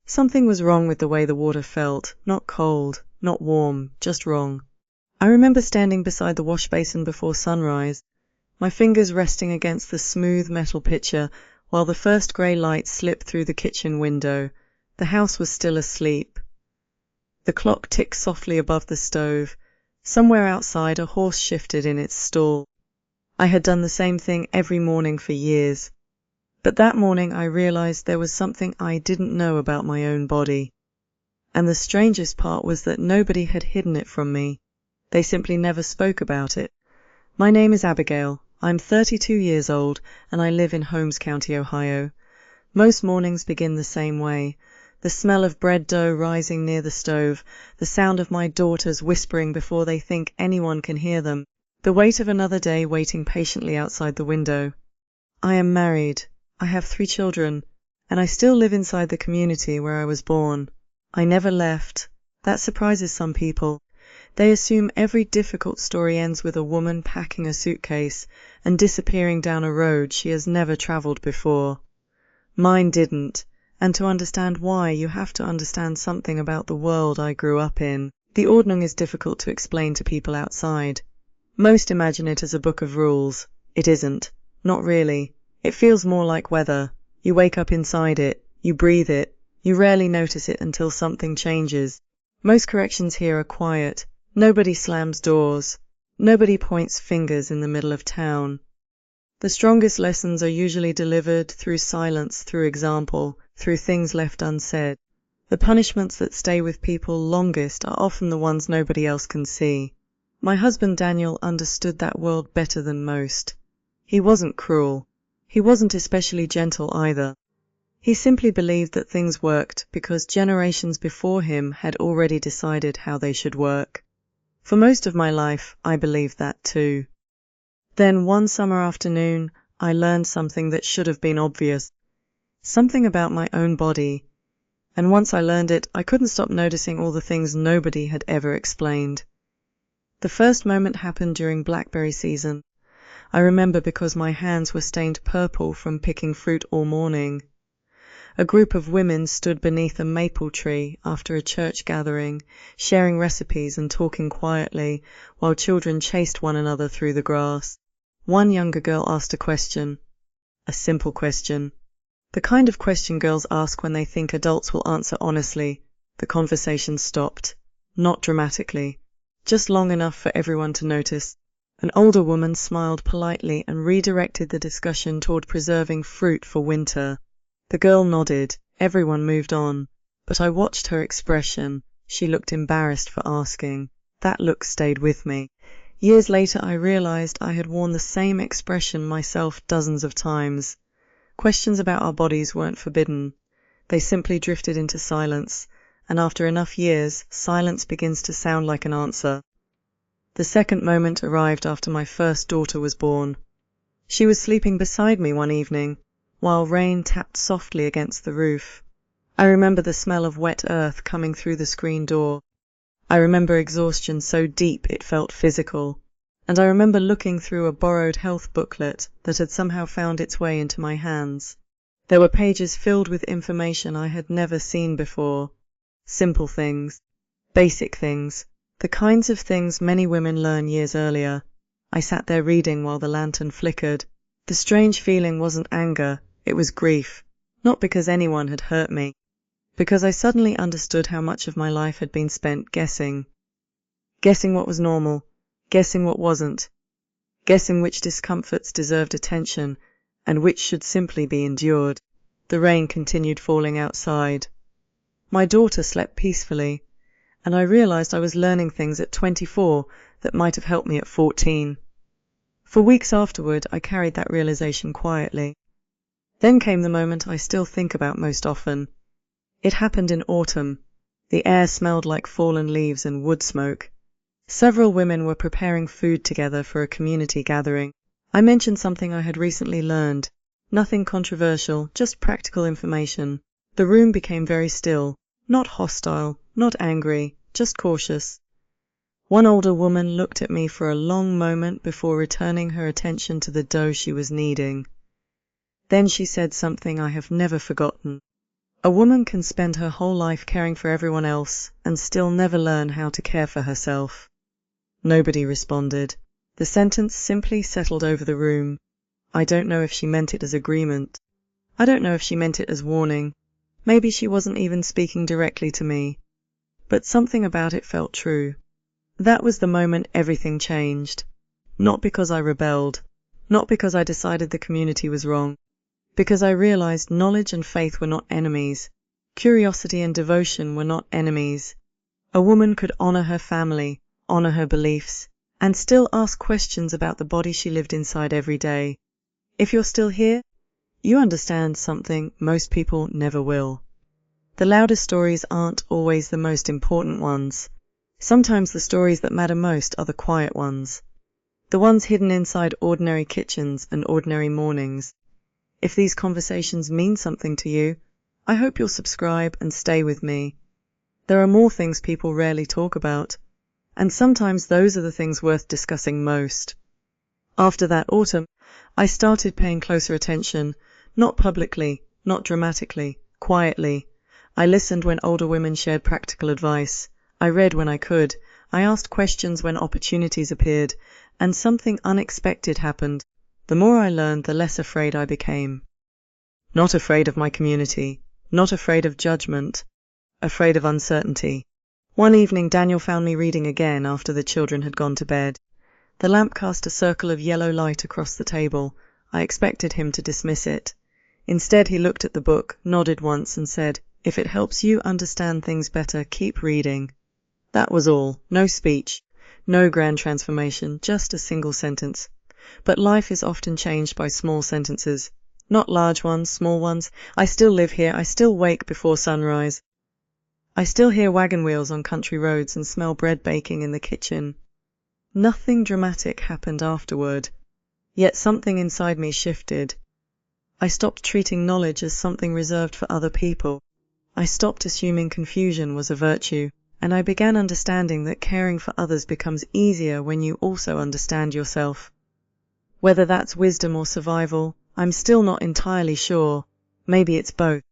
Something was wrong with the way the water felt, not cold, not warm, just wrong. I remember standing beside the wash basin before sunrise, my fingers resting against the smooth metal pitcher while the first grey light slipped through the kitchen window. The house was still asleep. The clock ticked softly above the stove. Somewhere outside, a horse shifted in its stall. I had done the same thing every morning for years. But that morning I realized there was something I didn't know about my own body. And the strangest part was that nobody had hidden it from me. They simply never spoke about it. My name is Abigail. I'm 32 years old, and I live in Holmes County, Ohio. Most mornings begin the same way. The smell of bread dough rising near the stove, the sound of my daughters whispering before they think anyone can hear them, the weight of another day waiting patiently outside the window. I am married. I have 3 children, and I still live inside the community where I was born. I never left. That surprises some people. They assume every difficult story ends with a woman packing a suitcase and disappearing down a road she has never traveled before. Mine didn't, and to understand why, you have to understand something about the world I grew up in. The ordning is difficult to explain to people outside. Most imagine it as a book of rules. It isn't. Not really. It feels more like weather. You wake up inside it. You breathe it. You rarely notice it until something changes. Most corrections here are quiet. Nobody slams doors. Nobody points fingers in the middle of town. The strongest lessons are usually delivered through silence, through example, through things left unsaid. The punishments that stay with people longest are often the ones nobody else can see. My husband Daniel understood that world better than most. He wasn't cruel. He wasn't especially gentle either. He simply believed that things worked because generations before him had already decided how they should work. For most of my life, I believed that too. Then one summer afternoon, I learned something that should have been obvious. Something about my own body. And once I learned it, I couldn't stop noticing all the things nobody had ever explained. The first moment happened during blackberry season. I remember because my hands were stained purple from picking fruit all morning. A group of women stood beneath a maple tree after a church gathering, sharing recipes and talking quietly, while children chased one another through the grass. One younger girl asked a question. A simple question. The kind of question girls ask when they think adults will answer honestly. The conversation stopped. Not dramatically. Just long enough for everyone to notice. An older woman smiled politely and redirected the discussion toward preserving fruit for winter. The girl nodded. Everyone moved on. But I watched her expression. She looked embarrassed for asking. That look stayed with me. Years later I realized I had worn the same expression myself dozens of times. Questions about our bodies weren't forbidden. They simply drifted into silence, and after enough years, silence begins to sound like an answer. The second moment arrived after my first daughter was born. She was sleeping beside me one evening, while rain tapped softly against the roof. I remember the smell of wet earth coming through the screen door. I remember exhaustion so deep it felt physical. And I remember looking through a borrowed health booklet that had somehow found its way into my hands. There were pages filled with information I had never seen before. Simple things. Basic things. The kinds of things many women learn years earlier. I sat there reading while the lantern flickered. The strange feeling wasn't anger, it was grief. Not because anyone had hurt me. Because I suddenly understood how much of my life had been spent guessing. Guessing what was normal. Guessing what wasn't. Guessing which discomforts deserved attention and which should simply be endured. The rain continued falling outside. My daughter slept peacefully, and I realized I was learning things at 24 that might have helped me at 14. For weeks afterward, I carried that realization quietly. Then came the moment I still think about most often. It happened in autumn. The air smelled like fallen leaves and wood smoke. Several women were preparing food together for a community gathering. I mentioned something I had recently learned. Nothing controversial, just practical information. The room became very still. Not hostile, not angry, just cautious. One older woman looked at me for a long moment before returning her attention to the dough she was kneading. Then she said something I have never forgotten. A woman can spend her whole life caring for everyone else and still never learn how to care for herself. Nobody responded. The sentence simply settled over the room. I don't know if she meant it as agreement. I don't know if she meant it as warning. Maybe she wasn't even speaking directly to me. But something about it felt true. That was the moment everything changed. Not because I rebelled. Not because I decided the community was wrong. Because I realized knowledge and faith were not enemies. Curiosity and devotion were not enemies. A woman could honor her family, honor her beliefs, and still ask questions about the body she lived inside every day. If you're still here, you understand something most people never will. The loudest stories aren't always the most important ones. Sometimes the stories that matter most are the quiet ones. The ones hidden inside ordinary kitchens and ordinary mornings. If these conversations mean something to you, I hope you'll subscribe and stay with me. There are more things people rarely talk about, and sometimes those are the things worth discussing most. After that autumn, I started paying closer attention, not publicly, not dramatically, quietly. I listened when older women shared practical advice. I read when I could. I asked questions when opportunities appeared, and something unexpected happened. The more I learned, the less afraid I became. Not afraid of my community, not afraid of judgment, afraid of uncertainty. One evening, Daniel found me reading again after the children had gone to bed. The lamp cast a circle of yellow light across the table. I expected him to dismiss it. Instead, he looked at the book, nodded once, and said, "If it helps you understand things better, keep reading." That was all. No speech, no grand transformation, just a single sentence. But life is often changed by small sentences. Not large ones, small ones. I still live here. I still wake before sunrise. I still hear wagon wheels on country roads and smell bread baking in the kitchen. Nothing dramatic happened afterward. Yet something inside me shifted. I stopped treating knowledge as something reserved for other people. I stopped assuming confusion was a virtue, and I began understanding that caring for others becomes easier when you also understand yourself. Whether that's wisdom or survival, I'm still not entirely sure. Maybe it's both.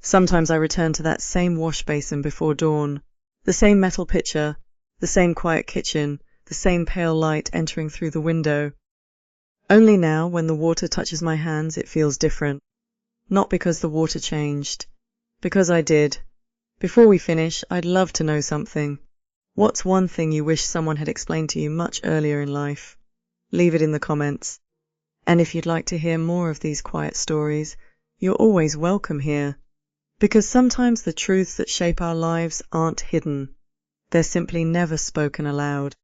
Sometimes I return to that same wash basin before dawn, the same metal pitcher, the same quiet kitchen, the same pale light entering through the window. Only now, when the water touches my hands, it feels different. Not because the water changed, because I did. Before we finish, I'd love to know something. What's one thing you wish someone had explained to you much earlier in life? Leave it in the comments. And if you'd like to hear more of these quiet stories, you're always welcome here. Because sometimes the truths that shape our lives aren't hidden. They're simply never spoken aloud.